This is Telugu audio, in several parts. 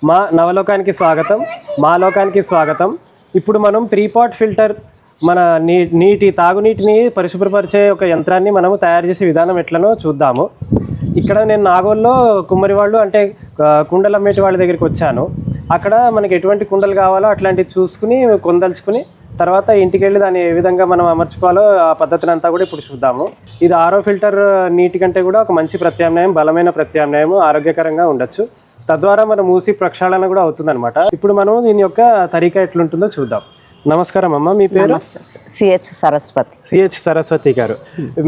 మా నవలోకానికి స్వాగతం, మా లోకానికి స్వాగతం. ఇప్పుడు మనం 3 పాట్ ఫిల్టర్ మన తాగునీటిని పరిశుభ్రపరిచే ఒక యంత్రాన్ని మనము తయారు చేసే విధానం ఎట్లనో చూద్దాము. ఇక్కడ నేను నాగోల్లో కుమ్మరి వాళ్ళు అంటే కుండలు అమ్మేటి వాళ్ళ దగ్గరికి వచ్చాను. అక్కడ మనకి ఎటువంటి కుండలు కావాలో అట్లాంటివి చూసుకుని కొందల్చుకుని తర్వాత ఇంటికి వెళ్ళి దాన్ని ఏ విధంగా మనం అమర్చుకోవాలో ఆ పద్ధతిని అంతా కూడా ఇప్పుడు చూద్దాము. ఇది ఆరో ఫిల్టర్ నీటి కంటే కూడా ఒక మంచి ప్రత్యామ్నాయం, బలమైన ప్రత్యామ్నాయం, ఆరోగ్యకరంగా ఉండొచ్చు. తద్వారా మన మూసి ప్రక్షాళన కూడా అవుతుందన్నమాట. ఇప్పుడు మనం దీని యొక్క తరీకా ఎట్లుంటుందో చూద్దాం. నమస్కారం అమ్మ, మీ పేరు? సిహెచ్ సరస్వతి గారు.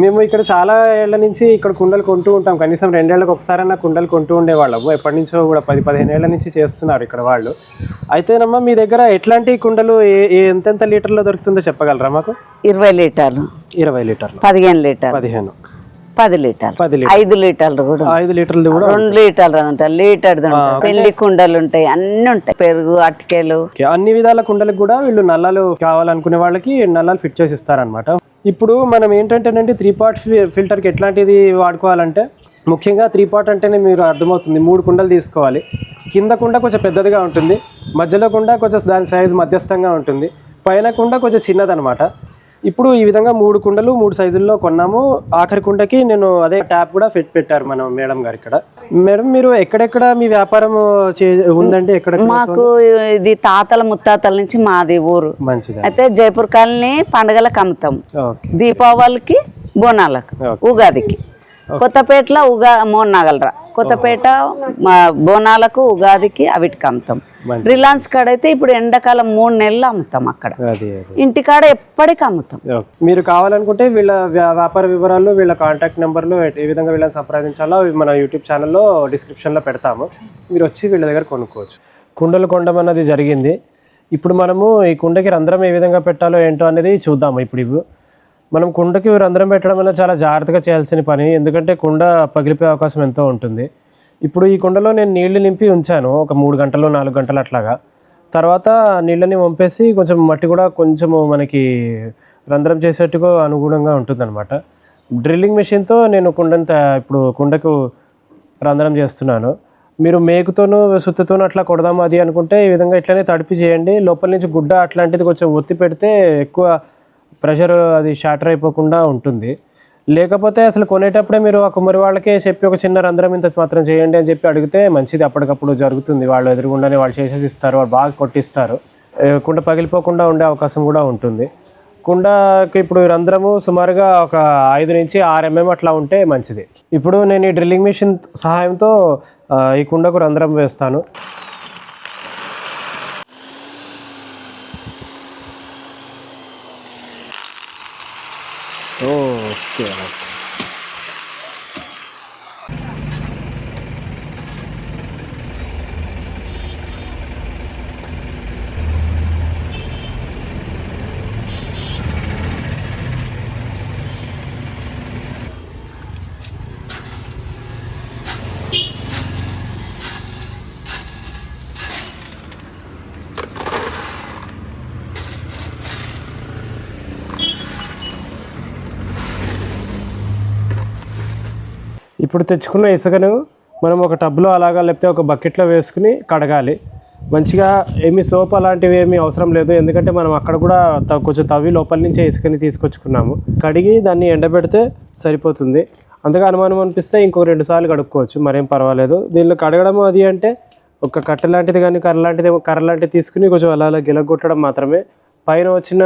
మేము ఇక్కడ చాలా ఏళ్ల నుంచి ఇక్కడ కుండలు కొంటూ ఉంటాం. కనీసం 2 ఏళ్ళకి ఒకసారైనా కుండలు కొంటూ ఉండేవాళ్ళము. ఎప్పటి నుంచో కూడా 10-15 ఏళ్ల నుంచి చేస్తున్నారు ఇక్కడ వాళ్ళు. అయితేనమ్మా మీ దగ్గర ఎట్లాంటి కుండలు ఎంతెంత లీటర్లో దొరుకుతుందో చెప్పగలరా మాకు? 20 లీటర్లు, 20 లీటర్లు, 15 లీటర్లు, 15, 10 లీటర్లు, 5 లీటర్లు కూడా, 5 లీటర్లు కూడా, 2 లీటర్లు ఉంటాయి, లీటర్ పెళ్లి కుండలు ఉంటాయి, అన్ని ఉంటాయి, పెరుగు అటుకెలు, అన్ని విధాల కుండలకు కూడా వీళ్ళు నల్లాలు కావాలనుకునే వాళ్ళకి నల్లాలు ఫిట్ చేసి ఇస్తారనమాట. ఇప్పుడు మనం ఏంటంటేనండి 3 పాట్ ఫిల్టర్కి ఎట్లాంటిది వాడుకోవాలంటే, ముఖ్యంగా 3 పాట్ అంటేనే మీరు అర్థమవుతుంది, 3 కుండలు తీసుకోవాలి. కింద కుండ కొంచెం పెద్దదిగా ఉంటుంది, మధ్యలో కుండ కొంచెం దాని సైజు మధ్యస్థంగా ఉంటుంది, పైన కుండ కొంచెం చిన్నదనమాట. ఇప్పుడు ఈ విధంగా 3 కుండలు 3 సైజుల్లో కొన్నాము. ఆఖరి కుండకి నేను అదే ట్యాప్ కూడా పెట్టారు మన మేడం గారు ఇక్కడ. మేడం, మీరు ఎక్కడెక్కడ మీ వ్యాపారం ఉందండి? ఎక్కడ? మాకు ఇది తాతల ముత్తాతల నుంచి మాది ఊరు. మంచిది. అయితే జైపూర్ కాలనీ పండుగలకు అమ్ముతాం, దీపావళికి, బోనాలకు, ఉగాదికి. కొత్తపేటలో మోన్నగలరా కొత్తపేట బోనాలకు, ఉగాదికి అవిటికి అమ్ముతాం. రిలయన్స్ కాడ అయితే ఇప్పుడు ఎండాకాలం 3 నెలలు అమ్ముతాం. అక్కడ ఇంటికాడ ఎప్పటికీ అమ్ముతాం. మీరు కావాలనుకుంటే వీళ్ళ వ్యాపార వివరాలు, వీళ్ళ కాంటాక్ట్ నెంబర్లు ఏ విధంగా వీళ్ళని సంప్రదించాలో మన యూట్యూబ్ ఛానల్లో డిస్క్రిప్షన్లో పెడతాము. మీరు వచ్చి వీళ్ళ దగ్గర కొనుక్కోవచ్చు. కుండలు కొండమన్నది జరిగింది. ఇప్పుడు మనము ఈ కుండకి రంధ్రం ఏ విధంగా పెట్టాలో ఏంటో అనేది చూద్దాము. ఇప్పుడు మనం కుండకి రంధ్రం పెట్టడం వల్ల చాలా జాగ్రత్తగా చేయాల్సిన పని, ఎందుకంటే కుండ పగిలిపోయే అవకాశం ఎంతో ఉంటుంది. ఇప్పుడు ఈ కుండలో నేను నీళ్లు నింపి ఉంచాను ఒక 3 గంటలు 4 గంటలు అట్లాగా. తర్వాత నీళ్ళని వంపేసి కొంచెం మట్టి కూడా కొంచెము మనకి రంధ్రం చేసేట్టుగా అనుగుణంగా ఉంటుందన్నమాట. డ్రిల్లింగ్ మెషిన్తో నేను ఇప్పుడు కుండకు రంధ్రం చేస్తున్నాను. మీరు మేకుతోనూ సుత్తితోనూ అట్లా కొడదాము అది అనుకుంటే ఈ విధంగా ఇట్లనే తడిపి చేయండి. లోపల నుంచి గుడ్డ అట్లాంటిది కొంచెం ఒత్తి పెడితే ఎక్కువ ప్రెషర్ అది షాటర్ అయిపోకుండా ఉంటుంది. లేకపోతే అసలు కొనేటప్పుడే మీరు ఆ కుమ్మరి వాళ్ళకే చెప్పి ఒక చిన్న రంధ్రం ఇంత మాత్రం చేయండి అని చెప్పి అడిగితే మంచిది. అప్పటికప్పుడు జరుగుతుంది, వాళ్ళు ఎదురుగుండానే వాళ్ళు చేసేసి ఇస్తారు, వాళ్ళు బాగా కొట్టిస్తారు. కుండ పగిలిపోకుండా ఉండే అవకాశం కూడా ఉంటుంది. కుండకి ఇప్పుడు రంధ్రము సుమారుగా ఒక 5 నుంచి 6 mm అట్లా ఉంటే మంచిది. ఇప్పుడు నేను ఈ డ్రిల్లింగ్ మిషన్ సహాయంతో ఈ కుండకు రంధ్రం వేస్తాను. ఓకే. ఇప్పుడు తెచ్చుకున్న ఇసుకను మనం ఒక టబ్లో అలాగా లేకపోతే ఒక బకెట్లో వేసుకుని కడగాలి. మంచిగా ఏమి సోప్ అలాంటివి ఏమీ అవసరం లేదు, ఎందుకంటే మనం అక్కడ కూడా కొంచెం తవ్వి లోపల నుంచే ఇసుకని తీసుకొచ్చుకున్నాము. కడిగి దాన్ని ఎండబెడితే సరిపోతుంది. అంతగా అనుమానం అనిపిస్తే ఇంకో 2 సార్లు కడుక్కోవచ్చు, మరేం పర్వాలేదు. దీనిలో కడగడం అది అంటే ఒక కట్టె లాంటిది కానీ కర్ర లాంటిది తీసుకుని కొంచెం అలా గిలగొట్టడం మాత్రమే. పైన వచ్చిన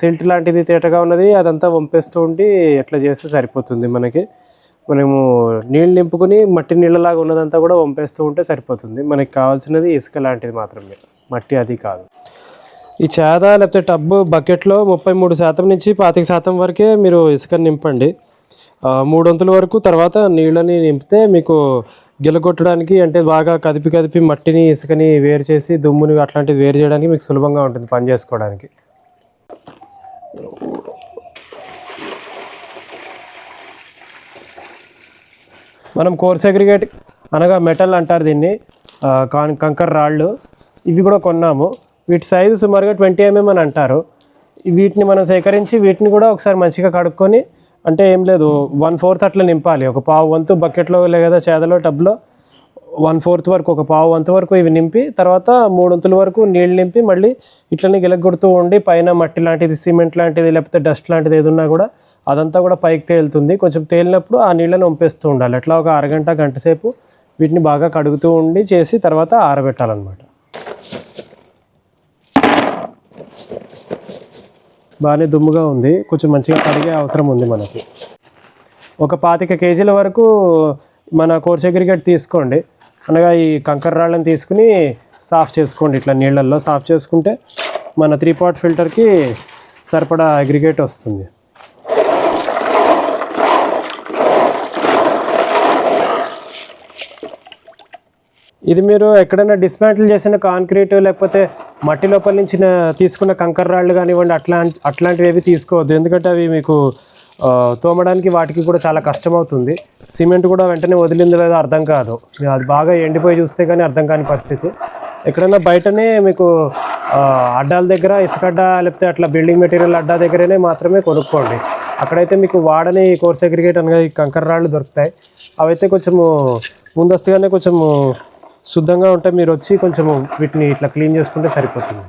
సిల్ట్ లాంటిది తేటగా ఉన్నది అదంతా వంపేస్తూ ఉండి ఎట్లా చేస్తే సరిపోతుంది. మనము నీళ్ళు నింపుకుని మట్టి నీళ్ళలాగా ఉన్నదంతా కూడా వంపేస్తూ ఉంటే సరిపోతుంది. మనకి కావాల్సినది ఇసుక లాంటిది మాత్రమే, మట్టి అది కాదు. ఈ చేద లేకపోతే టబ్బు బకెట్లో 33% నుంచి 25% వరకే మీరు ఇసుకని నింపండి. 3 వంతుల వరకు తర్వాత నీళ్ళని నింపితే మీకు గిలగొట్టడానికి అంటే బాగా కదిపి మట్టిని ఇసుకని వేరు చేసి దుమ్ముని అట్లాంటివి వేరు చేయడానికి మీకు సులభంగా ఉంటుంది పని చేసుకోవడానికి. మనం కోర్స్ అగ్రిగేట్ అనగా మెటల్ అంటారు దీన్ని, కంకర్ రాళ్ళు, ఇవి కూడా కొన్నాము. వీటి సైజు సుమారుగా 20 mm అని అంటారు. వీటిని మనం సేకరించి వీటిని కూడా ఒకసారి మంచిగా కడుక్కొని, అంటే ఏం లేదు 1/4 అట్లా నింపాలి. ఒక పావు వంతు బకెట్లో లేదా చేదలో టబ్లో 1/4 వరకు, ఒక పావు వంతు వరకు ఇవి నింపి తర్వాత 3 వంతుల వరకు నీళ్ళు నింపి మళ్ళీ ఇట్లనే గిలగొడుతూ ఉండి పైన మట్టి లాంటిది, సిమెంట్ లాంటిది, లేకపోతే డస్ట్ లాంటిది ఏది ఉన్నా కూడా అదంతా కూడా పైకి తేలుతుంది. కొంచెం తేలినప్పుడు ఆ నీళ్ళని వంపేస్తూ ఉండాలి. అట్లా ఒక అరగంట, గంట సేపు వీటిని బాగా కడుగుతూ ఉండి చేసి తర్వాత ఆరబెట్టాలన్నమాట. బాగానే దుమ్ముగా ఉంది, కొంచెం మంచిగా కడిగే అవసరం ఉంది మనకి. ఒక 25 కేజీల వరకు మన కోర్స్ అగ్రిగేట్ తీసుకోండి. అనగా ఈ కంకర రాళ్ళని తీసుకుని సాఫ్ చేసుకోండి. ఇట్లా నీళ్ళల్లో సాఫ్ చేసుకుంటే మన 3 పాట్ ఫిల్టర్కి సరిపడా అగ్రిగేట్ వస్తుంది. ఇది మీరు ఎక్కడైనా డిస్మాంటిల్ చేసిన కాంక్రీట్ లేకపోతే మట్టి లోపల నుంచి తీసుకున్న కంకర రాళ్ళు కానివ్వండి, అట్లాంటివి ఏవి తీసుకోవద్దు. ఎందుకంటే అవి మీకు తోమడానికి వాటికి కూడా చాలా కష్టమవుతుంది. సిమెంట్ కూడా వెంటనే వదిలింది లేదో అర్థం కాదు. అది బాగా ఎండిపోయి చూస్తే కానీ అర్థం కాని పరిస్థితి. ఎక్కడైనా బయటనే మీకు అడ్డాల దగ్గర ఇసుకడ్డ లేకపోతే అట్లా బిల్డింగ్ మెటీరియల్ అడ్డా దగ్గరనే మాత్రమే కొనుక్కోండి. అక్కడైతే మీకు వాడని కోర్స్ అగ్రిగేట్ అనగా ఈ కంకర రాళ్ళు దొరుకుతాయి. అవైతే కొంచెము ముందస్తుగానే కొంచెము శుద్ధంగా ఉంటే మీరు వచ్చి కొంచెము వీటిని ఇట్లా క్లీన్ చేసుకుంటే సరిపోతుంది.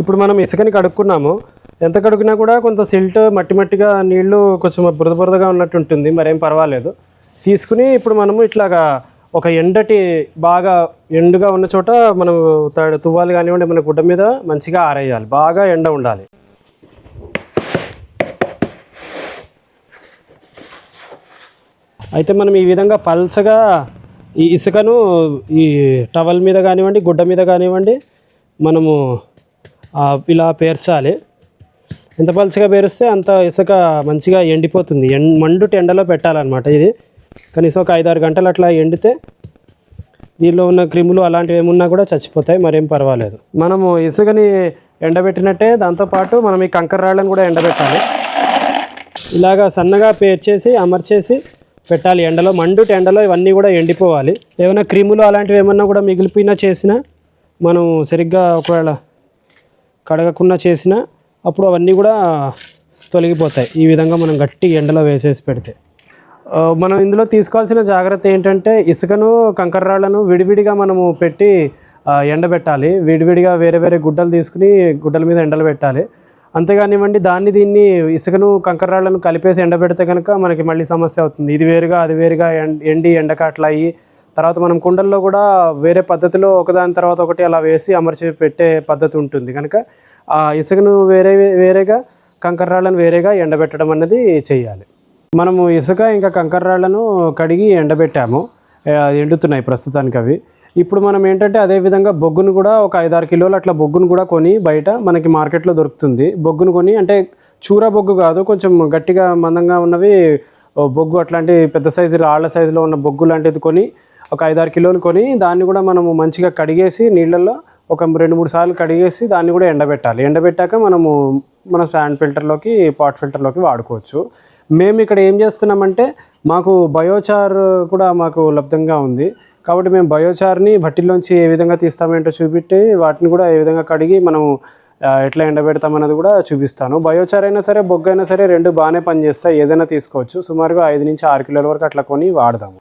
ఇప్పుడు మనం ఇసుకని కడుక్కున్నాము. ఎంత కడుక్కున్నా కూడా కొంత సిల్ట్ మట్టిగా నీళ్లు కొంచెం బురదగా ఉన్నట్టు ఉంటుంది. మరేం పర్వాలేదు. తీసుకుని ఇప్పుడు మనము ఇట్లాగా ఒక ఎండటి బాగా ఎండుగా ఉన్న చోట మనం తువ్వాలి కానివ్వండి మన గుడ్డ మీద మంచిగా ఆరేయాలి. బాగా ఎండ ఉండాలి. అయితే మనం ఈ విధంగా పల్చగా ఈ ఇసుకను ఈ టవల్ మీద కానివ్వండి గుడ్డ మీద కానివ్వండి మనము ఇలా పేర్చాలి. ఎంత పల్చగా పేరిస్తే అంత ఇసుక మంచిగా ఎండిపోతుంది. మండుటి ఎండలో పెట్టాలన్నమాట. ఇది కనీసం ఒక 5-6 గంటలు అట్లా ఎండితే దీనిలో ఉన్న క్రిములు అలాంటివి ఏమున్నా కూడా చచ్చిపోతాయి. మరేం పర్వాలేదు. మనము ఇసుకని ఎండబెట్టినట్టే దాంతోపాటు మనం ఈ కంకర రాళ్ళని కూడా ఎండబెట్టాలి. ఇలాగా సన్నగా పేర్చేసి అమర్చేసి పెట్టాలి ఎండలో. మండుటి ఎండలో ఇవన్నీ కూడా ఎండిపోవాలి. ఏమైనా క్రిములు అలాంటివి ఏమన్నా కూడా మిగిలిపోయినా చేసినా మనం సరిగ్గా ఒకవేళ కడగకుండా చేసినా అప్పుడు అవన్నీ కూడా తొలగిపోతాయి. ఈ విధంగా మనం గట్టి ఎండలో వేసేసి పెడితే. మనం ఇందులో తీసుకోవాల్సిన జాగ్రత్త ఏంటంటే ఇసుకను కంకర రాళ్ళను విడివిడిగా మనము పెట్టి ఎండబెట్టాలి. విడివిడిగా వేరే వేరే గుడ్డలు తీసుకుని గుడ్డల మీద ఎండలు పెట్టాలి. అంతేగానివ్వండి దీన్ని ఇసుకను కంకర రాళ్ళను కలిపేసి ఎండబెడితే కనుక మనకి మళ్ళీ సమస్య అవుతుంది. ఇది వేరుగా అది వేరుగా ఎండక అట్లా అయ్యి తర్వాత మనం కుండల్లో కూడా వేరే పద్ధతిలో ఒకదాని తర్వాత ఒకటి అలా వేసి అమర్చి పెట్టే పద్ధతి ఉంటుంది. కనుక ఆ ఇసుకను వేరేగా కంకర రాళ్ళను వేరేగా ఎండబెట్టడం అన్నది చేయాలి. మనము ఇసుక ఇంకా కంకర రాళ్ళను కడిగి ఎండబెట్టాము. ఎండుతున్నాయి ప్రస్తుతానికి అవి. ఇప్పుడు మనం ఏంటంటే అదేవిధంగా బొగ్గును కూడా ఒక 5-6 కిలోలు అట్లా బొగ్గును కూడా కొని బయట మనకి మార్కెట్లో దొరుకుతుంది. బొగ్గును కొని అంటే చూర బొగ్గు కాదు, కొంచెం గట్టిగా మందంగా ఉన్నవి బొగ్గు అట్లాంటి పెద్ద సైజు రాళ్ళ సైజులో ఉన్న బొగ్గు లాంటిది కొని ఒక 5-6 కిలోలు కొని దాన్ని కూడా మనము మంచిగా కడిగేసి నీళ్ళల్లో ఒక 2-3 సార్లు కడిగేసి దాన్ని కూడా ఎండబెట్టాలి. ఎండబెట్టాక మన స్టాండ్ ఫిల్టర్లోకి పాట్ ఫిల్టర్లోకి వాడుకోవచ్చు. మేము ఇక్కడ ఏం చేస్తున్నామంటే మాకు బయోచార్ కూడా మాకు లబ్ధంగా ఉంది. కాబట్టి మేము బయోచార్ని భట్టిలోంచి ఏ విధంగా తీస్తామేంటో చూపెట్టి వాటిని కూడా ఏ విధంగా కడిగి మనం ఎట్లా ఎండబెడతామన్నది కూడా చూపిస్తాను. బయోచార్ అయినా సరే బొగ్గు అయినా సరే 2 బాగానే పనిచేస్తాయి. ఏదైనా తీసుకోవచ్చు. సుమారుగా 5-6 కిలోల వరకు అట్లా కొని వాడదాము.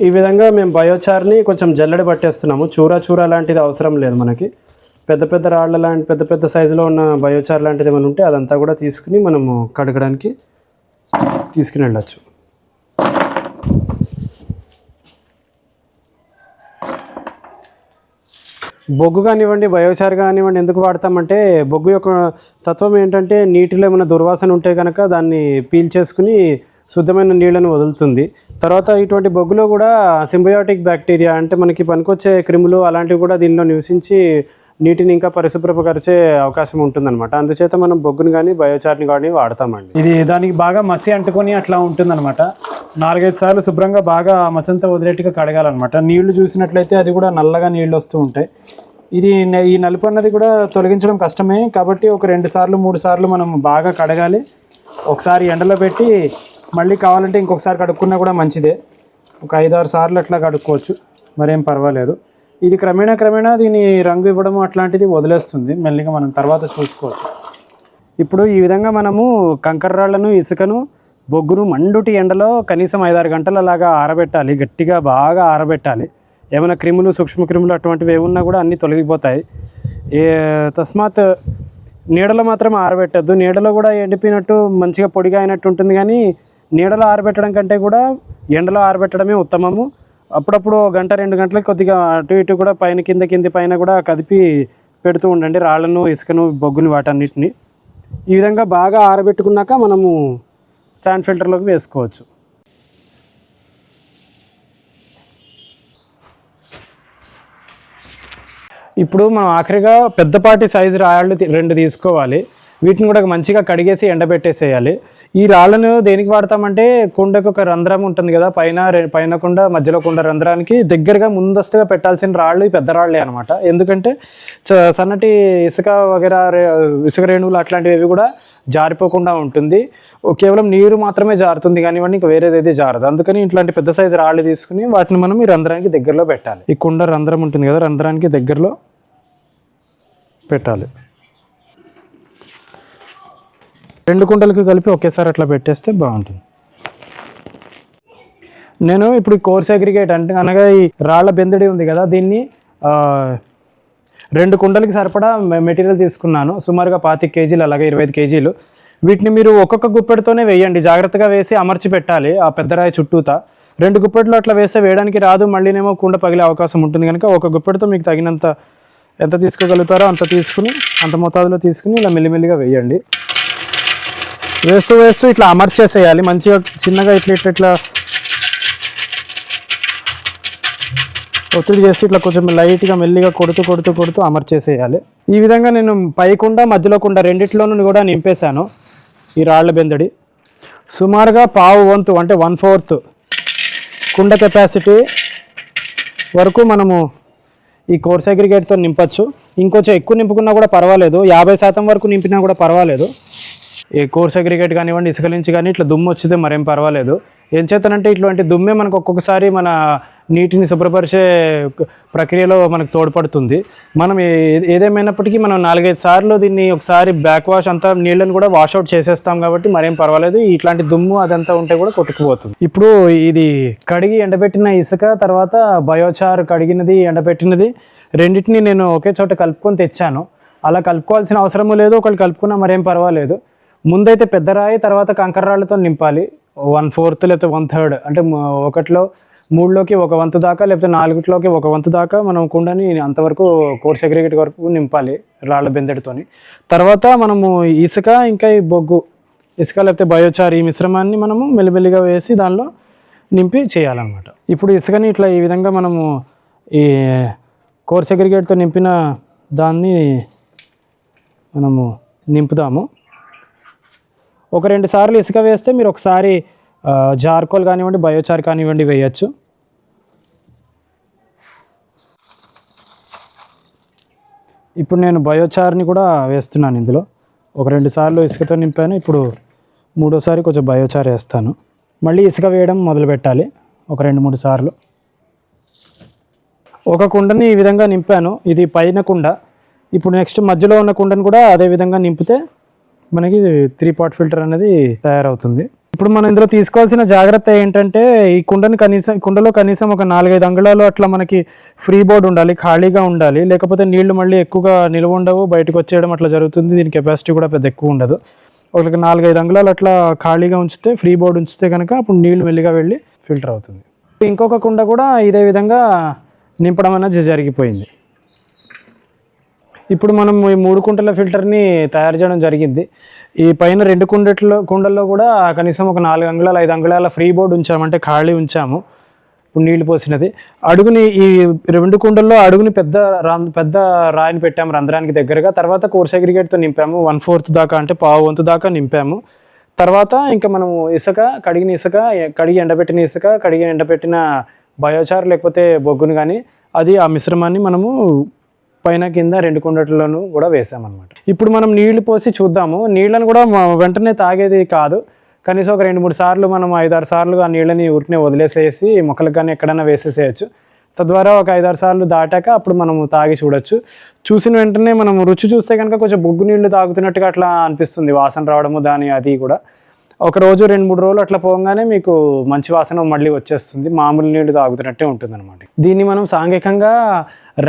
ఈ విధంగా మేము బయోచార్ని కొంచెం జల్లెడ పట్టేస్తున్నాము. చూర లాంటిది అవసరం లేదు మనకి. పెద్ద రాళ్ళ లాంటి పెద్ద సైజులో ఉన్న బయోచార్ లాంటిది ఏమైనా ఉంటే అదంతా కూడా తీసుకుని మనము కడగడానికి తీసుకుని వెళ్ళచ్చు. బొగ్గు కానివ్వండి బయోచార్ కానివ్వండి ఎందుకు వాడతామంటే బొగ్గు యొక్క తత్వం ఏంటంటే నీటిలో ఏమైనా దుర్వాసన ఉంటే కనుక దాన్ని పీల్చేసుకుని శుద్ధమైన నీళ్ళను వదులుతుంది. తర్వాత ఇటువంటి బొగ్గులో కూడా సింబయోటిక్ బ్యాక్టీరియా అంటే మనకి పనికొచ్చే క్రిములు అలాంటివి కూడా దీనిలో నివసించి నీటిని ఇంకా పరిశుభ్రపరిచే అవకాశం ఉంటుందన్నమాట. అందుచేత మనం బొగ్గుని కానీ బయోచార్ని కానీ వాడతామండి. ఇది దానికి బాగా మసి అంటుకొని అట్లా ఉంటుందన్నమాట. 4-5 సార్లు శుభ్రంగా బాగా మసంతా వదిలేట్టుగా కడగాలన్నమాట. నీళ్లు చూసినట్లయితే అది కూడా నల్లగా నీళ్ళు వస్తూ ఉంటాయి. ఈ నలుపు అన్నది కూడా తొలగించడం కష్టమే. కాబట్టి ఒక 2 సార్లు 3 సార్లు మనం బాగా కడగాలి. ఒకసారి ఎండలో పెట్టి మళ్ళీ కావాలంటే ఇంకొకసారి కడుక్కున్నా కూడా మంచిదే. ఒక 5-6 సార్లు అట్లా కడుక్కోవచ్చు, మరేం పర్వాలేదు. ఇది క్రమేణా దీని రంగు ఇవ్వడం అట్లాంటిది వదిలేస్తుంది, మెల్లిగా మనం తర్వాత చూసుకోవచ్చు. ఇప్పుడు ఈ విధంగా మనము కంకర రాళ్లను, ఇసుకను, బొగ్గును మండుటి ఎండలో కనీసం 5-6 గంటల లాగా ఆరబెట్టాలి, గట్టిగా బాగా ఆరబెట్టాలి. ఏమైనా క్రిములు, సూక్ష్మక్రిములు అటువంటివి ఏమున్నా కూడా అన్నీ తొలగిపోతాయి. తస్మాత్ నీడలో మాత్రం ఆరబెట్టద్దు. నీడలో కూడా ఎండిపోయినట్టు మంచిగా పొడిగా అయినట్టు ఉంటుంది, కానీ నీడలో ఆరబెట్టడం కంటే కూడా ఎండలో ఆరబెట్టడమే ఉత్తమము. అప్పుడప్పుడు 1-2 గంటలకు కొద్దిగా అటు ఇటు కూడా పైన కింది పైన కూడా కదిపి పెడుతూ ఉండండి రాళ్ళను, ఇసుకను, బొగ్గుని, వాటన్నిటిని. ఈ విధంగా బాగా ఆరబెట్టుకున్నాక మనము శాండ్ ఫిల్టర్లోకి వేసుకోవచ్చు. ఇప్పుడు మనం ఆఖరిగా పెద్దపాటి సైజు రాళ్ళు 2 తీసుకోవాలి. వీటిని కూడా మంచిగా కడిగేసి ఎండబెట్టేసేయాలి. ఈ రాళ్ళను దేనికి వాడతామంటే కుండకు ఒక రంధ్రం ఉంటుంది కదా, పైన కుండ, మధ్యలో కుండ రంధ్రానికి దగ్గరగా ముందస్తుగా పెట్టాల్సిన రాళ్ళు ఈ పెద్ద రాళ్ళే అనమాట. ఎందుకంటే సన్నటి ఇసుక వగేరా, ఇసుక రేణువులు అట్లాంటివి కూడా జారిపోకుండా ఉంటుంది. కేవలం నీరు మాత్రమే జారుతుంది కానివ్వండి, ఇంకా వేరేదైతే జారదు. అందుకని ఇట్లాంటి పెద్ద సైజు రాళ్ళు తీసుకుని వాటిని మనం ఈ రంధ్రానికి దగ్గరలో పెట్టాలి. ఈ కుండ రంధ్రం ఉంటుంది కదా, రంధ్రానికి దగ్గరలో పెట్టాలి. 2 కుండలకి కలిపి ఒకేసారి అట్లా పెట్టేస్తే బాగుంటుంది. నేను ఇప్పుడు కోర్స్ అగ్రిగేట్ అనగా ఈ రాళ్ల బెందడి ఉంది కదా, దీన్ని 2 కుండలకి సరిపడా మెటీరియల్ తీసుకున్నాను. సుమారుగా 25 కేజీలు, అలాగే 25 కేజీలు. వీటిని మీరు ఒక్కొక్క గుప్పెడితోనే వేయండి. జాగ్రత్తగా వేసి అమర్చి పెట్టాలి ఆ పెద్ద రాయి చుట్టూతా. 2 గుప్పెట్లు అట్లా వేస్తే వేయడానికి రాదు, మళ్ళీనేమో కుండ పగిలే అవకాశం ఉంటుంది. కనుక ఒక గుప్పెడితో మీకు తగినంత ఎంత తీసుకోగలుగుతారో అంత తీసుకుని, అంత మోతాదులో తీసుకుని ఇలా మెల్లిమెల్లిగా వేయండి. వేస్తూ ఇట్లా అమర్చేసేయాలి మంచిగా, చిన్నగా ఇట్లా ఒత్తిడి చేసి ఇట్లా కొంచెం లైట్గా మెల్లిగా కొడుతూ అమర్చేసేయాలి. ఈ విధంగా నేను పైకుండా మధ్యలో కుండ రెండిట్లోనూ కూడా నింపేశాను ఈ రాళ్ల బెందడి. సుమారుగా పావు వంతు అంటే 1/4 కుండ కెపాసిటీ వరకు మనము ఈ కోర్స్ అగ్రిగేట్తో నింపచ్చు. ఇంకొంచెం ఎక్కువ నింపుకున్నా కూడా పర్వాలేదు, 50% వరకు నింపినా కూడా పర్వాలేదు. ఈ కోర్స్ అగ్రిగేట్ కానివ్వండి, ఇసుక నుంచి కానీ ఇట్లా దుమ్ము వచ్చితే మరేం పర్వాలేదు. ఏం చేతనంటే ఇట్లాంటి దుమ్మే మనకు ఒక్కొక్కసారి మన నీటిని శుభ్రపరిచే ప్రక్రియలో మనకు తోడ్పడుతుంది. మనం ఏదేమైనప్పటికీ మనం 4-5 సార్లు దీన్ని ఒకసారి బ్యాక్ వాష్ అంతా నీళ్ళని కూడా వాషౌట్ చేసేస్తాం కాబట్టి మరేం పర్వాలేదు. ఇట్లాంటి దుమ్ము అదంతా ఉంటే కూడా కొట్టుకుపోతుంది. ఇప్పుడు ఇది కడిగి ఎండబెట్టిన ఇసుక, తర్వాత బయోచార్ కడిగినది, ఎండబెట్టినది రెండింటిని నేను ఒకే చోట కలుపుకొని తెచ్చాను. అలా కలుపుకోవాల్సిన అవసరము లేదు, ఒకళ్ళు కలుపుకున్నా మరేం పర్వాలేదు. ముందైతే పెద్ద రాయి, తర్వాత కంకర రాళ్ళతో నింపాలి. 1/4 లేకపోతే 1/3 అంటే 3లోకి 1/4 దాకా, లేకపోతే 4లోకి 1/4 దాకా మనం కుండని అంతవరకు కోర్స్ అగ్రిగేట్ వరకు నింపాలి రాళ్ళ బెందడితోని. తర్వాత మనము ఇసుక, ఇంకా ఈ బొగ్గు, ఇసుక లేకపోతే బయోచార్, ఈ మిశ్రమాన్ని మనము మెల్లిమెల్లిగా వేసి దానిలో నింపి చేయాలన్నమాట. ఇప్పుడు ఇసుకని ఇట్లా ఈ విధంగా మనము ఈ కోర్స్ అగ్రిగేట్తో నింపిన దాన్ని మనము నింపుదాము. 1-2 సార్లు ఇసుక వేస్తే మీరు ఒకసారి జార్కోల్ కానివ్వండి, బయోచార్ కానివ్వండి వేయచ్చు. ఇప్పుడు నేను బయోచార్ని కూడా వేస్తున్నాను ఇందులో. 1-2 సార్లు ఇసుకతో నింపాను, ఇప్పుడు 3వసారి కొంచెం బయోచార్ వేస్తాను. మళ్ళీ ఇసుక వేయడం మొదలు పెట్టాలి 2-3 సార్లు. ఒక కుండని ఈ విధంగా నింపాను, ఇది పైన కుండ. ఇప్పుడు నెక్స్ట్ మధ్యలో ఉన్న కుండను కూడా అదే విధంగా నింపితే మనకి 3 పాట్ ఫిల్టర్ అనేది తయారవుతుంది. ఇప్పుడు మనం ఇందులో తీసుకోవాల్సిన జాగ్రత్త ఏంటంటే ఈ కుండలో కనీసం ఒక 4-5 అంగుళాలు అట్లా మనకి ఫ్రీ బోర్డ్ ఉండాలి, ఖాళీగా ఉండాలి. లేకపోతే నీళ్లు మళ్ళీ ఎక్కువగా నిల్వ ఉండవు, బయటకు వచ్చేయడం అట్లా జరుగుతుంది. దీని కెపాసిటీ కూడా పెద్ద ఎక్కువ ఉండదు. ఒక 4-5 అంగుళాలు అట్లా ఖాళీగా ఉంచితే, ఫ్రీ బోర్డ్ ఉంచితే కనుక అప్పుడు నీళ్లు మెల్లిగా వెళ్ళి ఫిల్టర్ అవుతుంది. ఇంకొక కుండ కూడా ఇదే విధంగా నింపడం అనేది జరిగిపోయింది. ఇప్పుడు మనం ఈ 3 కుంటల ఫిల్టర్ని తయారు చేయడం జరిగింది. ఈ పైన 2 కుండల్లో కూడా కనీసం ఒక 4 అంగుళాలు 5 అంగుళాల ఫ్రీ బోర్డ్ ఉంచామంటే ఖాళీ ఉంచాము. ఇప్పుడు నీళ్లు పోసినది అడుగుని, ఈ 2 కుండల్లో అడుగుని పెద్ద రాయిని పెట్టాము రంధ్రానికి దగ్గరగా. తర్వాత కోర్స్ అగ్రిగేట్తో నింపాము, 1/4 దాకా అంటే పావు వంతు దాకా నింపాము. తర్వాత ఇంకా మనము ఇసుక, కడిగి ఎండబెట్టిన బయోచార్ లేకపోతే బొగ్గును కానీ అది ఆ మిశ్రమాన్ని మనము పైన కింద 2 కుండట్లను కూడా వేసామన్నమాట. ఇప్పుడు మనం నీళ్లు పోసి చూద్దాము. నీళ్ళను కూడా వెంటనే తాగేది కాదు, కనీసం ఒక 2-3 సార్లు మనం 5-6 సార్లు ఆ నీళ్ళని ఊరికనే వదిలేసేసి మొక్కలకు కానీ ఎక్కడైనా వేసేసేయచ్చు. తద్వారా ఒక 5-6 సార్లు దాటాక అప్పుడు మనము తాగి చూడొచ్చు. చూసిన వెంటనే మనం రుచి చూస్తే కనుక కొంచెం బొగ్గు నీళ్లు తాగుతున్నట్టుగా అట్లా అనిపిస్తుంది, వాసన రావడము దాని అది కూడా. ఒక రోజు 2-3 రోజులు అట్లా పోగానే మీకు మంచి వాసన మళ్ళీ వచ్చేస్తుంది, మామూలు నీళ్లు తాగుతున్నట్టే ఉంటుంది అనమాట. దీన్ని మనం సాంఘికంగా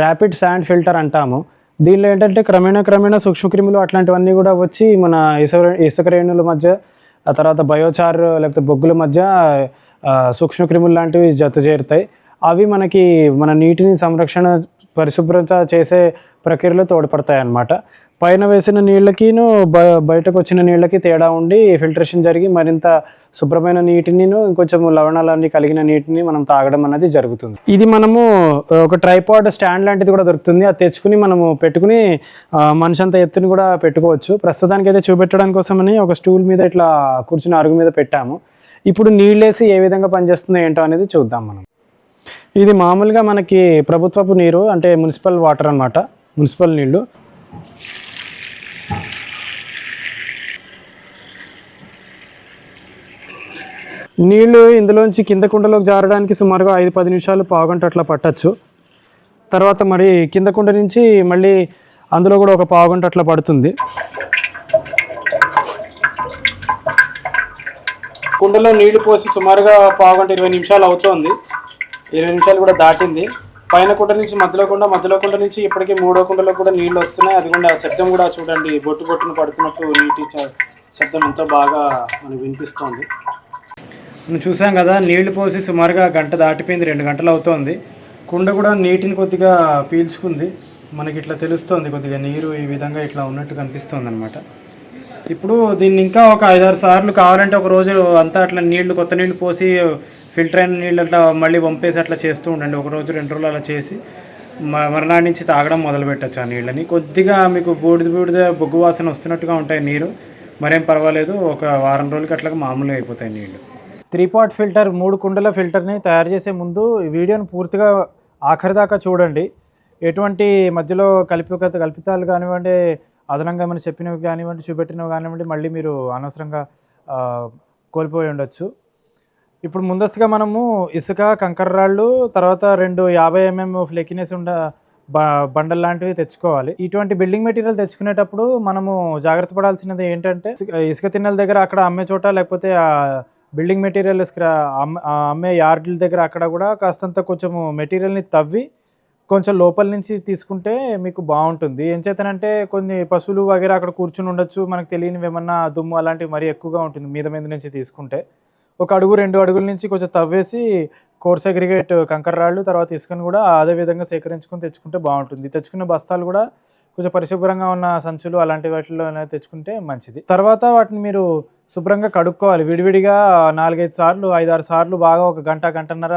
ర్యాపిడ్ శాండ్ ఫిల్టర్ అంటాము. దీనిలో ఏంటంటే క్రమేణా సూక్ష్మక్రిములు అట్లాంటివన్నీ కూడా వచ్చి మన ఇసుక రేణుల మధ్య, ఆ తర్వాత బయోచార్ లేకపోతే బొగ్గుల మధ్య సూక్ష్మక్రిములు లాంటివి జత చేరుతాయి. అవి మనకి మన నీటిని సంరక్షణ పరిశుభ్రత చేసే ప్రక్రియలో తోడ్పడతాయి అన్నమాట. పైన వేసిన నీళ్ళకిను బయటకు వచ్చిన నీళ్ళకి తేడా ఉండి ఫిల్టరేషన్ జరిగి మరింత శుభ్రమైన నీటిని ఇంకొంచెం లవణాలన్నీ కలిగిన నీటిని మనం తాగడం అనేది జరుగుతుంది. ఇది మనము ఒక ట్రైపాడ్ స్టాండ్ లాంటిది కూడా దొరుకుతుంది, అది తెచ్చుకుని మనము పెట్టుకుని మనిషి అంత ఎత్తుని కూడా పెట్టుకోవచ్చు. ప్రస్తుతానికి అయితే చూపెట్టడానికి కోసమని ఒక స్టూల్ మీద ఇట్లా కూర్చుని అరుగు మీద పెట్టాము. ఇప్పుడు నీళ్ళేసి ఏ విధంగా పనిచేస్తుందో ఏంటో అనేది చూద్దాం మనం. ఇది మామూలుగా మనకి ప్రభుత్వపు నీరు, అంటే మున్సిపల్ వాటర్ అన్నమాట, మున్సిపల్ నీళ్ళు. నీళ్ళు ఇందులోంచి కింద కుండలోకి జారడానికి సుమారుగా 5-10 నిమిషాలు, పావుగంట అట్లా పట్టచ్చు. తర్వాత మరి కింద కుండ నుంచి మళ్ళీ అందులో కూడా ఒక పావుగంట అట్లా పడుతుంది. కుండలో నీళ్లు పోసి సుమారుగా పావుగంట 20 నిమిషాలు అవుతోంది. 20 నిమిషాలు కూడా దాటింది. పైన కుండ నుంచి మధ్యలో కుండ నుంచి ఇప్పటికీ 3వ కుండలో కూడా నీళ్ళు వస్తున్నాయి. అది కూడా శబ్దం కూడా చూడండి, బొట్టును పడుతున్నట్టు నీటి శబ్దం ఎంతో బాగా మనకు వినిపిస్తోంది. మనం చూసాం కదా, నీళ్లు పోసి సుమారుగా గంట దాటిపోయింది, 2 గంటలు అవుతోంది. కుండ కూడా నీటిని కొద్దిగా పీల్చుకుంది, మనకి ఇట్లా తెలుస్తోంది, కొద్దిగా నీరు ఈ విధంగా ఇట్లా ఉన్నట్టు కనిపిస్తుంది అనమాట. ఇప్పుడు దీన్ని ఇంకా ఒక 5-6 సార్లు కావాలంటే ఒక రోజు అంతా అట్లా కొత్త నీళ్లు పోసి ఫిల్టర్ అయిన నీళ్ళు అట్లా మళ్ళీ పంపేసి అట్లా చేస్తూ ఉండండి. ఒక రోజు 2 రోజులు అలా చేసి మరునాటి నుంచి తాగడం మొదలు పెట్టచ్చు ఆ నీళ్ళని. కొద్దిగా మీకు బూడిద బొగ్గు వాసన వస్తున్నట్టుగా ఉంటాయి నీరు, మరేం పర్వాలేదు. ఒక వారం రోజులకి అట్లాగా మామూలుగా అయిపోతాయి నీళ్ళు. 3 పాట్ ఫిల్టర్, 3 కుండల ఫిల్టర్ని తయారు చేసే ముందు ఈ వీడియోని పూర్తిగా ఆఖరి దాకా చూడండి. ఎటువంటి మధ్యలో కల్పితాలు కానివ్వండి, అదనంగా మనం చెప్పినవి కానివ్వండి, చూపెట్టినవి కానివ్వండి, మళ్ళీ మీరు అనవసరంగా కోల్పోయి ఉండొచ్చు. ఇప్పుడు ముందస్తుగా మనము ఇసుక, కంకర రాళ్ళు, తర్వాత 2 50 mm ఫ్లెకినెస్ బండల్ లాంటివి తెచ్చుకోవాలి. ఇటువంటి బిల్డింగ్ మెటీరియల్ తెచ్చుకునేటప్పుడు మనము జాగ్రత్త పడాల్సినది ఏంటంటే, ఇసుక తిన్నెల దగ్గర అక్కడ అమ్మే చోట, లేకపోతే బిల్డింగ్ మెటీరియల్ అమ్మే యార్డుల దగ్గర అక్కడ కూడా కాస్తంత కొంచెము మెటీరియల్ని తవ్వి కొంచెం లోపల నుంచి తీసుకుంటే మీకు బాగుంటుంది. ఏం చేతనంటే కొన్ని పశువులు వగేరా అక్కడ కూర్చుని ఉండొచ్చు, మనకు తెలియనివి ఏమన్నా దుమ్ము అలాంటివి మరీ ఎక్కువగా ఉంటుంది మీద నుంచి తీసుకుంటే. 1 అడుగు 2 అడుగుల నుంచి కొంచెం తవ్వేసి కోర్స్ అగ్రిగేట్ కంకర రాళ్ళు, తర్వాత ఇసుకను కూడా అదే విధంగా సేకరించుకొని తెచ్చుకుంటే బాగుంటుంది. తెచ్చుకున్న బస్తాలు కూడా కొంచెం పరిశుభ్రంగా ఉన్న సంచులు అలాంటి వాటిలో తెచ్చుకుంటే మంచిది. తర్వాత వాటిని మీరు శుభ్రంగా కడుక్కోవాలి. విడివిడిగా 4-5 సార్లు, 5-6 సార్లు బాగా ఒక గంటన్నర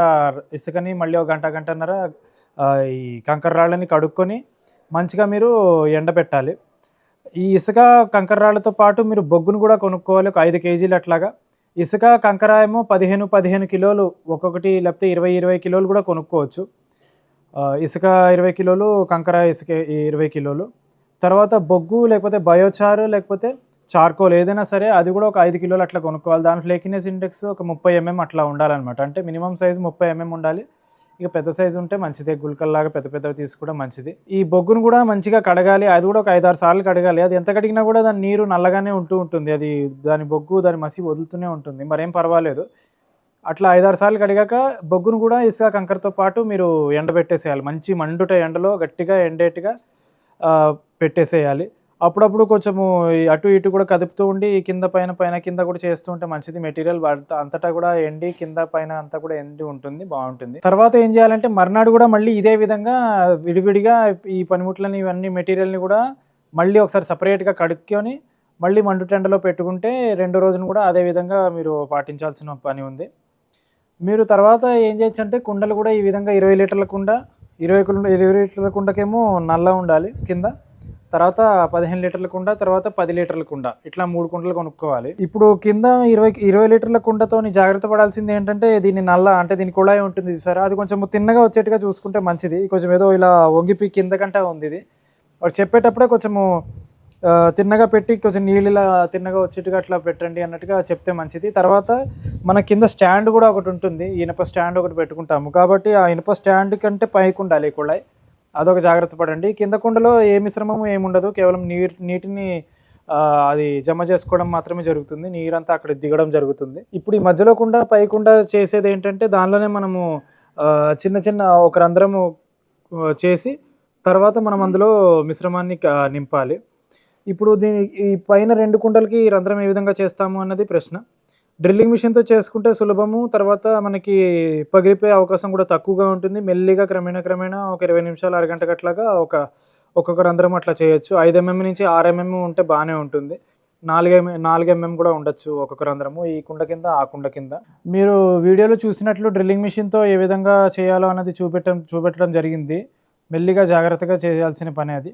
ఇసుకని, మళ్ళీ ఒక గంటన్నర ఈ కంకర రాళ్ళని కడుక్కొని మంచిగా మీరు ఎండబెట్టాలి. ఈ ఇసుక కంకర రాళ్ళతో పాటు మీరు బొగ్గును కూడా కొనుక్కోవాలి, ఒక 5 కేజీలు అట్లాగా. ఇసుక కంకర ఏమో 15 కిలోలు ఒక్కొక్కటి, లేకపోతే 20 కిలోలు కూడా కొనుక్కోవచ్చు. ఇసుక 20 కిలోలు, కంకర ఇసుక 20 కిలోలు. తర్వాత బొగ్గు లేకపోతే బయోచారు లేకపోతే చార్కోల్ ఏదైనా సరే అది కూడా ఒక 5 కిలోలు అట్లా కొనుక్కోవాలి. దాని ఫ్లేకినెస్ ఇండెక్స్ ఒక 30 mm అట్లా ఉండాలన్నమాట. అంటే మినిమం సైజు 30 mm ఉండాలి. ఇక పెద్ద సైజు ఉంటే మంచిదే, గుల్కల్లాగా పెద్దవి తీసుకోవడం మంచిది. ఈ బొగ్గును కూడా మంచిగా కడగాలి, అది కూడా ఒక 5-6 సార్లు కడగాలి. అది ఎంత కడిగినా కూడా దాని నీరు నల్లగానే ఉంటుంది, అది దాని బొగ్గు దాని మసి వదులుతూనే ఉంటుంది, మరేం పర్వాలేదు. అట్లా 5-6 సార్లు కడిగాక బొగ్గును కూడా ఇసుక కంకరతో పాటు మీరు ఎండబెట్టేసేయాలి. మంచి మండుట ఎండలో గట్టిగా ఎండేట్టుగా పెట్టేసేయాలి. అప్పుడప్పుడు కొంచెము అటు ఇటు కూడా కదుపుతూ ఉండి కింద పైన కింద కూడా చేస్తూ ఉంటే మంచిది. మెటీరియల్ అంతటా కూడా ఎండి కింద పైన అంతా కూడా ఎండి ఉంటుంది, బాగుంటుంది. తర్వాత ఏం చేయాలంటే మర్నాడు కూడా మళ్ళీ ఇదే విధంగా విడివిడిగా ఈ పనిముట్లని ఇవన్నీ మెటీరియల్ని కూడా మళ్ళీ ఒకసారి సపరేట్గా కడుక్కొని మళ్ళీ మండుటెండలో పెట్టుకుంటే 2వ రోజున కూడా అదే విధంగా మీరు పాటించాల్సిన పని ఉంది. మీరు తర్వాత ఏం చేయొచ్చు అంటే కుండలు కూడా ఈ విధంగా 20 లీటర్ల కుండ, 20 లీటర్ల కుండకేమో నల్ల ఉండాలి కింద, తర్వాత 15 లీటర్ల కుండ, తర్వాత 10 లీటర్ల కుండ, ఇట్లా 3 కుండలు కొనుక్కోవాలి. ఇప్పుడు కింద 20 లీటర్ల కుండతో జాగ్రత్త పడాల్సింది ఏంటంటే, దీన్ని నల్ల అంటే దీని కుళాయి ఉంటుంది చూసారా, అది కొంచెం తిన్నగా వచ్చేట్టుగా చూసుకుంటే మంచిది. కొంచెం ఏదో ఇలా వంగిపి కింద కంటే ఉంది ఇది. వాడు చెప్పేటప్పుడే కొంచెము తిన్నగా పెట్టి కొంచెం నీళ్ళ తిన్నగా వచ్చేట్టుగా అట్లా పెట్టండి అన్నట్టుగా చెప్తే మంచిది. తర్వాత మన కింద స్టాండ్ కూడా ఒకటి ఉంటుంది, ఇనుప స్టాండ్ ఒకటి పెట్టుకుంటాము కాబట్టి ఆ ఇనుప స్టాండ్ కంటే పైకి ఉండాలి కుళాయి, అదొక జాగ్రత్త పడండి. కింద కుండలో ఏ మిశ్రమము ఏముండదు, కేవలం నీటిని అది జమ చేసుకోవడం మాత్రమే జరుగుతుంది, నీరంతా అక్కడ దిగడం జరుగుతుంది. ఇప్పుడు ఈ మధ్యలో కుండ పై కుండ చేసేది ఏంటంటే దానిలోనే మనము చిన్న చిన్న ఒక రంధ్రము చేసి తర్వాత మనం అందులో మిశ్రమాన్ని నింపాలి. ఇప్పుడు ఈ పైన 2 కుండలకి రంధ్రం ఏ విధంగా చేస్తాము అన్నది ప్రశ్న. డ్రిల్లింగ్ మిషన్తో చేసుకుంటే సులభము, తర్వాత మనకి పగిలిపోయే అవకాశం కూడా తక్కువగా ఉంటుంది. మెల్లిగా క్రమేణా ఒక 20 నిమిషాలు అరగంట గట్లాగా ఒక్కొక్క రంధ్రం అట్లా చేయొచ్చు. 5 mm నుంచి 6 mm ఉంటే బాగానే ఉంటుంది. 4 mm కూడా ఉండొచ్చు ఒక్కొక్క రంధ్రము, ఈ కుండ కింద ఆ కుండ కింద. మీరు వీడియోలో చూసినట్లు డ్రిల్లింగ్ మిషన్తో ఏ విధంగా చేయాలో అన్నది చూపెట్టడం జరిగింది. మెల్లిగా జాగ్రత్తగా చేయాల్సిన పని అది.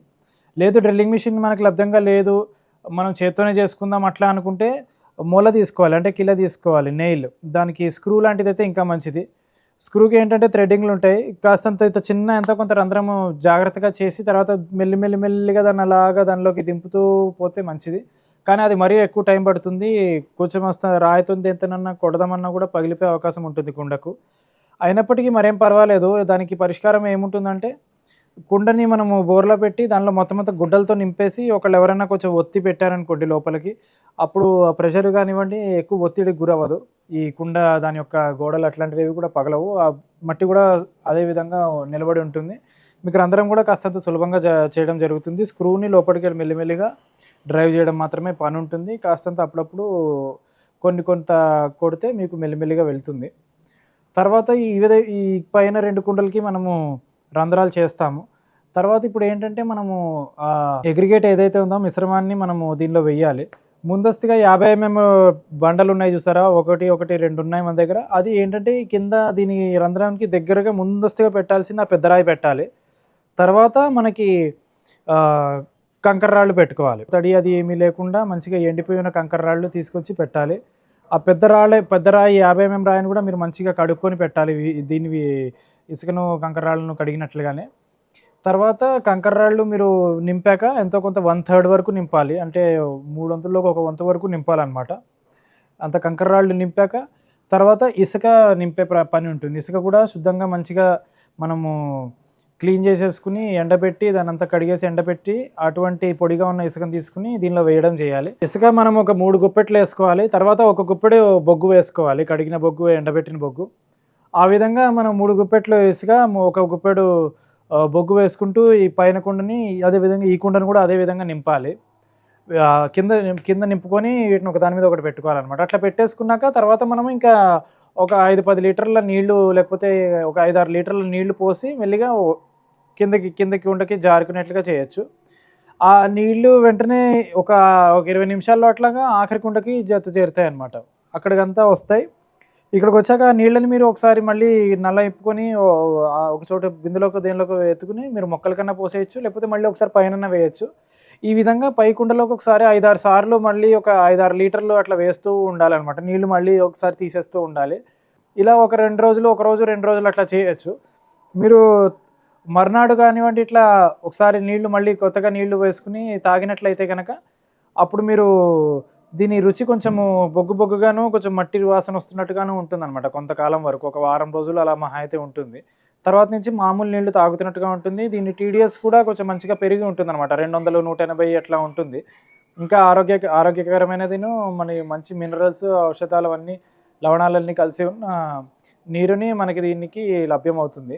లేదు డ్రిల్లింగ్ మిషన్ మనకు లభ్యంగా లేదు, మనం చేత్తోనే చేసుకుందాం అట్లా అనుకుంటే మూల తీసుకోవాలి, అంటే కిల తీసుకోవాలి, నెయిల్, దానికి స్క్రూ లాంటిది అయితే ఇంకా మంచిది. స్క్రూకి ఏంటంటే థ్రెడ్డింగ్లు ఉంటాయి, కాస్తంత ఎంతో కొంత రంధ్రము జాగ్రత్తగా చేసి తర్వాత మెల్లిగా దానిలోకి దింపుతూ పోతే మంచిది. కానీ అది మరీ ఎక్కువ టైం పడుతుంది, కొంచెం రాయితో ఎంతనన్నా కొడదామన్నా కూడా పగిలిపోయే అవకాశం ఉంటుంది కుండకు. అయినప్పటికీ మరేం పర్వాలేదు, దానికి పరిష్కారం ఏముంటుందంటే కుండని మనము బోర్లో పెట్టి దానిలో మొత్తం గుడ్డలతో నింపేసి ఒకళ్ళు ఎవరైనా కొంచెం ఒత్తి పెట్టారనుకోండి లోపలికి, అప్పుడు ప్రెషర్ కానివ్వండి ఎక్కువ ఒత్తిడికి గురవ్వదు, ఈ కుండ దాని యొక్క గోడలు అట్లాంటివి కూడా పగలవు, ఆ మట్టి కూడా అదే విధంగా నిలబడి ఉంటుంది. మీకు రంధ్రం కూడా కాస్తంత సులభంగా చేయడం జరుగుతుంది. స్క్రూని లోపలికి మెల్లిమెల్లిగా డ్రైవ్ చేయడం మాత్రమే పని ఉంటుంది. కాస్తంత అప్పుడప్పుడు కొంత కొడితే మీకు మెల్లిమెల్లిగా వెళ్తుంది. తర్వాత ఈ పైన 2 కుండలకి మనము రంధ్రాలు చేస్తాము. తర్వాత ఇప్పుడు ఏంటంటే మనము అగ్రిగేట్ ఏదైతే ఉందో మిశ్రమాన్ని మనము దీనిలో వెయ్యాలి. ముందస్తుగా 50 mm బండలు ఉన్నాయి చూసారా, 1, 2 ఉన్నాయి మన దగ్గర. అది ఏంటంటే కింద దీని రంధ్రానికి దగ్గరగా ముందస్తుగా పెట్టాల్సిన పెద్ద రాయి పెట్టాలి. తర్వాత మనకి కంకర రాళ్ళు పెట్టుకోవాలి. తడి అది ఏమీ లేకుండా మంచిగా ఎండిపోయిన కంకర రాళ్ళు తీసుకొచ్చి పెట్టాలి. ఆ పెద్ద రాయి 50 mm రాయిని కూడా మీరు మంచిగా కడుక్కొని పెట్టాలి, దీనివి ఇసుకను కంకర రాళ్ళను కడిగినట్లుగానే. తర్వాత కంకర రాళ్ళు మీరు నింపాక ఎంతో కొంత 1/3 వరకు నింపాలి, అంటే 3 వంతుల్లోకి 1 వంతు వరకు నింపాలన్నమాట. అంత కంకర రాళ్ళు నింపాక తర్వాత ఇసుక నింపే పని ఉంటుంది. ఇసుక కూడా శుద్ధంగా మంచిగా మనము క్లీన్ చేసేసుకుని ఎండబెట్టి దాని అంతా కడిగేసి ఎండబెట్టి అటువంటి పొడిగా ఉన్న ఇసుకను తీసుకుని దీనిలో వేయడం చేయాలి. ఇసుక మనం ఒక 3 గుప్పెట్లు వేసుకోవాలి. తర్వాత ఒక గుప్పెడు బొగ్గు వేసుకోవాలి, కడిగిన బొగ్గు, ఎండబెట్టిన బొగ్గు. ఆ విధంగా మనం 3 గుప్పెట్లు ఇసుక, ఒక గుప్పెడు బొగ్గు వేసుకుంటూ ఈ పైన కుండని అదేవిధంగా ఈ కుండను కూడా అదే విధంగా నింపాలి. కింద నింపుకొని వీటిని ఒక దాని మీద ఒకటి పెట్టుకోవాలన్నమాట. అట్లా పెట్టేసుకున్నాక తర్వాత మనం ఇంకా ఒక 5-10 లీటర్ల నీళ్లు, లేకపోతే ఒక 5-6 లీటర్ల నీళ్లు పోసి మెల్లిగా కిందకి ఉండకి జారుకునేట్లుగా చేయొచ్చు. ఆ నీళ్లు వెంటనే ఒక 20 నిమిషాల్లో అట్లాగా ఆఖరి కుండకి చేరుతాయి అన్నమాట, అక్కడికంతా వస్తాయి. ఇక్కడికి వచ్చాక నీళ్ళని మీరు ఒకసారి మళ్ళీ నల్ల ఇప్పుకొని ఒక చోట బిందులోకి దేనిలోకి ఎత్తుకుని మీరు మొక్కల కన్నా పోసేయచ్చు, లేకపోతే మళ్ళీ ఒకసారి పైన వేయచ్చు. ఈ విధంగా పై కుండలోకి ఒకసారి 5-6 సార్లు మళ్ళీ ఒక 5-6 లీటర్లు అట్లా వేస్తూ ఉండాలన్నమాట. నీళ్లు మళ్ళీ ఒకసారి తీసేస్తూ ఉండాలి. ఇలా ఒక 2 రోజులు, 1 రోజు 2 రోజులు అట్లా చేయొచ్చు. మీరు మర్నాడు కానివ్వండి ఇట్లా ఒకసారి నీళ్లు మళ్ళీ కొత్తగా నీళ్లు వేసుకుని తాగినట్లయితే కనుక అప్పుడు మీరు దీని రుచి కొంచెము బొగ్గుగాను కొంచెం మట్టి వాసన వస్తున్నట్టుగాను ఉంటుందన్నమాట. కొంతకాలం వరకు, ఒక వారం రోజులు అలా మహా అయితే ఉంటుంది. తర్వాత నుంచి మామూలు నీళ్లు తాగుతున్నట్టుగా ఉంటుంది. దీని టీడీఎస్ కూడా కొంచెం మంచిగా పెరిగి ఉంటుంది అనమాట, 200, 180 అట్లా ఉంటుంది. ఇంకా ఆరోగ్యకరమైనదిను మంచి మినరల్స్, ఔషధాలు అన్నీ, లవణాలన్నీ కలిసి ఉన్న నీరుని మనకి దీనికి లభ్యమవుతుంది.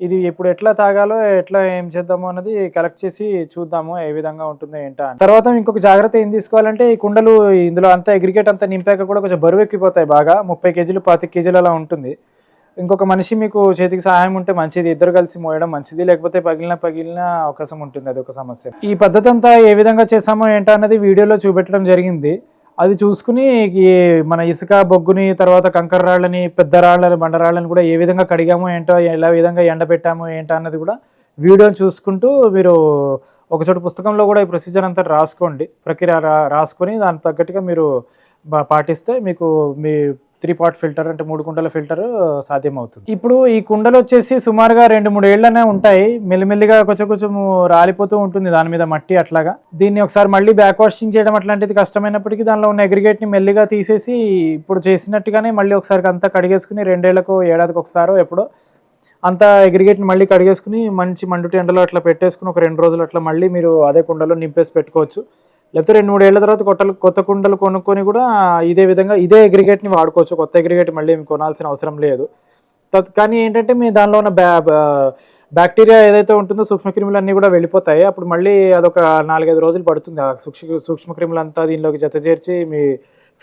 ఇది ఇప్పుడు ఎట్లా తాగాలో, ఎట్లా ఏం చేద్దామో అన్నది కలెక్ట్ చేసి చూద్దాము ఏ విధంగా ఉంటుందో ఏంటో అని. తర్వాత ఇంకొక జాగ్రత్త ఏం తీసుకోవాలంటే, ఈ కుండలు ఇందులో అంతా అగ్రిగేట్ అంతా నింపాక కూడా కొంచెం బరువు ఎక్కిపోతాయి బాగా, 30 కేజీలు 25 కేజీలు అలా ఉంటుంది. ఇంకొక మనిషి మీకు చేతికి సహాయం ఉంటే మంచిది, ఇద్దరు కలిసి మోయడం మంచిది, లేకపోతే పగిలిన అవకాశం ఉంటుంది, అది ఒక సమస్య. ఈ పద్ధతి అంతా ఏ విధంగా చేసామో ఏంటో అన్నది వీడియోలో చూపెట్టడం జరిగింది. అది చూసుకుని మన ఇసుక బొగ్గుని, తర్వాత కంకర రాళ్ళని, పెద్ద రాళ్ళని, బండరాళ్ళని కూడా ఏ విధంగా కడిగామో ఏంటో, ఎలా విధంగా ఎండబెట్టామో ఏంటో అన్నది కూడా వీడియోని చూసుకుంటూ మీరు ఒకచోట పుస్తకంలో కూడా ఈ ప్రొసీజర్ అంతా రాసుకోండి, ప్రక్రియ రాసుకొని దానికి తగ్గట్టుగా మీరు పాటిస్తే మీకు మీ 3 పాట్ ఫిల్టర్ అంటే 3 కుండల ఫిల్టర్ సాధ్యమవుతుంది. ఇప్పుడు ఈ కుండలు వచ్చేసి సుమారుగా 2-3 ఏళ్లనే ఉంటాయి. మెల్లిమెల్లిగా కొంచెం రాలిపోతూ ఉంటుంది దాని మీద మట్టి అట్లాగా. దీన్ని ఒకసారి మళ్ళీ బ్యాక్ వాషింగ్ చేయడం అట్లాంటిది కష్టమైనప్పటికీ దానిలో ఉన్న అగ్రిగేట్ని మెల్లిగా తీసేసి ఇప్పుడు చేసినట్టుగానే మళ్ళీ ఒకసారి అంతా కడిగేసుకుని 2 ఏళ్లకు ఏడాదికి ఒకసారో ఎప్పుడో అంతా అగ్రిగేట్ని మళ్ళీ కడిగేసుకుని మంచి మండుటి ఎండలో అట్లా పెట్టేసుకుని ఒక 2 రోజులు అట్లా మళ్ళీ మీరు అదే కుండలో నింపేసి పెట్టుకోవచ్చు. లేకపోతే 2-3 ఏళ్ల తర్వాత కొత్త కుండలు కొనుక్కొని కూడా ఇదే విధంగా ఇదే అగ్రిగేట్ని వాడుకోవచ్చు. కొత్త అగ్రిగేట్ మళ్ళీ కొనాల్సిన అవసరం లేదు. కానీ ఏంటంటే మీ దానిలో ఉన్న బ్యాక్టీరియా ఏదైతే ఉంటుందో సూక్ష్మక్రిములు అన్నీ కూడా వెళ్ళిపోతాయి. అప్పుడు మళ్ళీ అదొక 4-5 రోజులు పడుతుంది ఆ సూక్ష్మక్రిములు అంతా దీనిలోకి జతచేర్చి మీ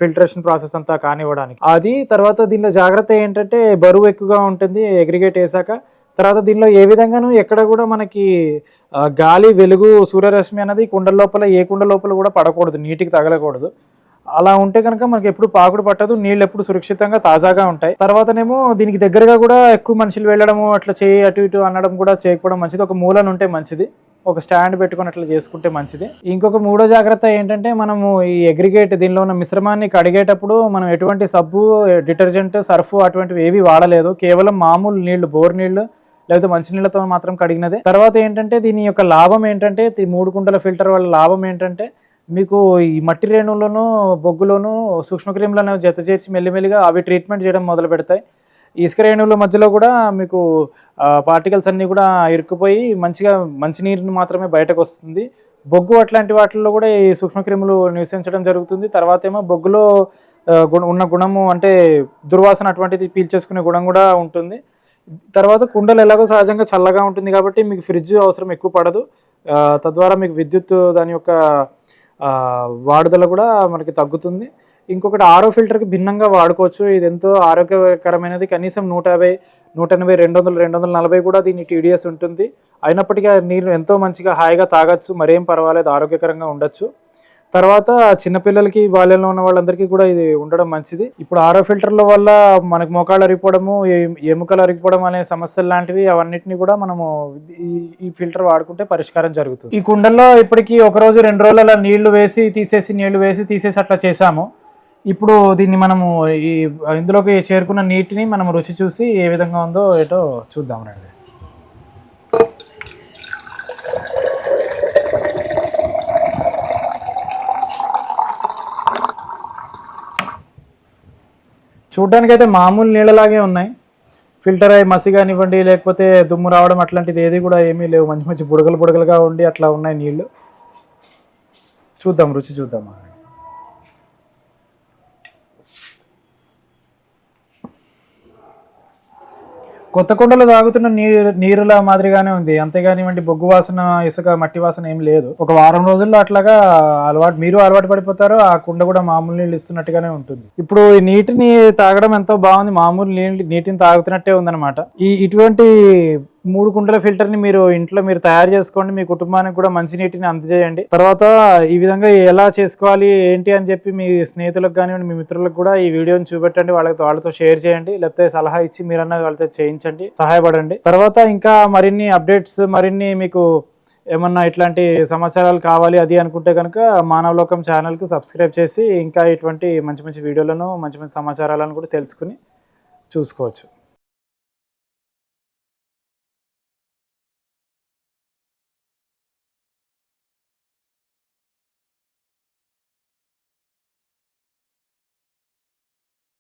ఫిల్టరేషన్ ప్రాసెస్ అంతా కానివ్వడానికి. అది తర్వాత దీనిలో జాగ్రత్త ఏంటంటే బరువు ఎక్కువగా ఉంటుంది అగ్రిగేట్ వేసాక. తర్వాత దీనిలో ఏ విధంగానూ ఎక్కడ కూడా మనకి గాలి, వెలుగు, సూర్యరశ్మి అనేది కుండ లోపల ఏ కుండ లోపల కూడా పడకూడదు, నీటికి తగలకూడదు. అలా ఉంటే కనుక మనకి ఎప్పుడు పాకుడు పట్టదు, నీళ్ళు ఎప్పుడు సురక్షితంగా తాజాగా ఉంటాయి. తర్వాతనేమో దీనికి దగ్గరగా కూడా ఎక్కువ మనుషులు వెళ్ళడము అట్లా చేయి అటు ఇటు అనడం కూడా చేయకపోవడం మంచిది. ఒక మూలను ఉంటే మంచిది, ఒక స్టాండ్ పెట్టుకొని అట్లా చేసుకుంటే మంచిది. ఇంకొక 3వ జాగ్రత్త ఏంటంటే మనము ఈ అగ్రిగేట్ దీనిలో ఉన్న మిశ్రమాన్ని కడిగేటప్పుడు మనం ఎటువంటి సబ్బు, డిటర్జెంట్, సర్ఫ్ అటువంటివి ఏవి వాడలేదు. కేవలం మామూలు నీళ్లు, బోర్ నీళ్లు లేకపోతే మంచినీళ్ళతో మాత్రం కడిగినదే. తర్వాత ఏంటంటే దీని యొక్క లాభం ఏంటంటే 3 కుండల ఫిల్టర్ వల్ల లాభం ఏంటంటే మీకు ఈ మట్టి రేణువులోనూ బొగ్గులోనూ సూక్ష్మక్రిములను జత చేర్చి మెల్లిమెల్లిగా అవి ట్రీట్మెంట్ చేయడం మొదలు పెడతాయి. ఇసుక రేణువుల మధ్యలో కూడా మీకు పార్టికల్స్ అన్నీ కూడా ఇరుక్కుపోయి మంచిగా మంచినీరుని మాత్రమే బయటకు వస్తుంది. బొగ్గు అట్లాంటి వాటిల్లో కూడా ఈ సూక్ష్మక్రిములు నివసించడం జరుగుతుంది. తర్వాత ఏమో బొగ్గులో ఉన్న గుణము అంటే దుర్వాసన అటువంటిది పీల్చేసుకునే గుణం కూడా ఉంటుంది. తర్వాత కుండలు ఎలాగో సహజంగా చల్లగా ఉంటుంది కాబట్టి మీకు ఫ్రిడ్జ్ అవసరం ఎక్కువ పడదు. తద్వారా మీకు విద్యుత్ దాని యొక్క వాడుదల కూడా మనకి తగ్గుతుంది. ఇంకొకటి ఆరో ఫిల్టర్కి భిన్నంగా వాడుకోవచ్చు. ఇది ఎంతో ఆరోగ్యకరమైనది. కనీసం 150, 180, 200, 240 కూడా దీని TDS ఉంటుంది. అయినప్పటికీ నీరు ఎంతో మంచిగా హాయిగా తాగొచ్చు, మరేం పర్వాలేదు, ఆరోగ్యకరంగా ఉండొచ్చు. తర్వాత చిన్నపిల్లలకి, బాల్యంలో ఉన్న వాళ్ళందరికీ కూడా ఇది ఉండడం మంచిది. ఇప్పుడు ఆరో ఫిల్టర్ల వల్ల మనకు మోకాళ్ళు అరిగిపోవడము, ఎముకలు అరిగిపోవడం అనే సమస్యలు లాంటివి అవన్నిటిని కూడా మనము ఈ ఫిల్టర్ వాడుకుంటే పరిష్కారం జరుగుతుంది. ఈ కుండల్లో ఇప్పటికీ 1 రోజు 2 రోజులు అలా నీళ్లు వేసి తీసేసి అట్లా చేసాము. ఇప్పుడు దీన్ని మనము ఇందులోకి చేరుకున్న నీటిని మనం రుచి చూసి ఏ విధంగా ఉందో ఏటో చూద్దాం రండి. చూడ్డానికి అయితే మామూలు నీళ్ళలాగే ఉన్నాయి. ఫిల్టర్ అయ్యి మసి కానివ్వండి, లేకపోతే దుమ్ము రావడం అట్లాంటిది ఏది కూడా ఏమీ లేవు. మంచి బుడగలుగా ఉండి అట్లా ఉన్నాయి నీళ్ళు. చూద్దాం, రుచి చూద్దాం. కొత్త కుండలో తాగుతున్న నీరుల మాదిరిగానే ఉంది. అంతేగానివ్వండి బొగ్గు వాసన, ఇసుక, మట్టి వాసన ఏం లేదు. ఒక వారం రోజుల్లో అట్లాగా మీరు అలవాటు పడిపోతారు. ఆ కుండ కూడా మామూలు నీళ్ళు ఇస్తున్నట్టుగానే ఉంటుంది. ఇప్పుడు ఈ నీటిని తాగడం ఎంతో బాగుంది. మామూలు నీటిని తాగుతున్నట్టే ఉందన్నమాట. ఇటువంటి 3 కుండల ఫిల్టర్ని మీరు ఇంట్లో తయారు చేసుకోండి. మీ కుటుంబానికి కూడా మంచి నీటిని అందజేయండి. తర్వాత ఈ విధంగా ఎలా చేసుకోవాలి ఏంటి అని చెప్పి మీ స్నేహితులకు కానివ్వండి, మీ మిత్రులకు కూడా ఈ వీడియోని చూపెట్టండి. వాళ్ళతో షేర్ చేయండి, లేకపోతే సలహా ఇచ్చి మీరన్నా వాళ్ళతో చేయించండి, సహాయపడండి. తర్వాత ఇంకా మరిన్ని అప్డేట్స్, మరిన్ని మీకు ఏమన్నా ఇట్లాంటి సమాచారాలు కావాలి అది అనుకుంటే కనుక మానవలోకం ఛానల్కు సబ్స్క్రైబ్ చేసి ఇంకా ఇటువంటి మంచి వీడియోలను, మంచి సమాచారాలను కూడా తెలుసుకుని చూసుకోవచ్చు.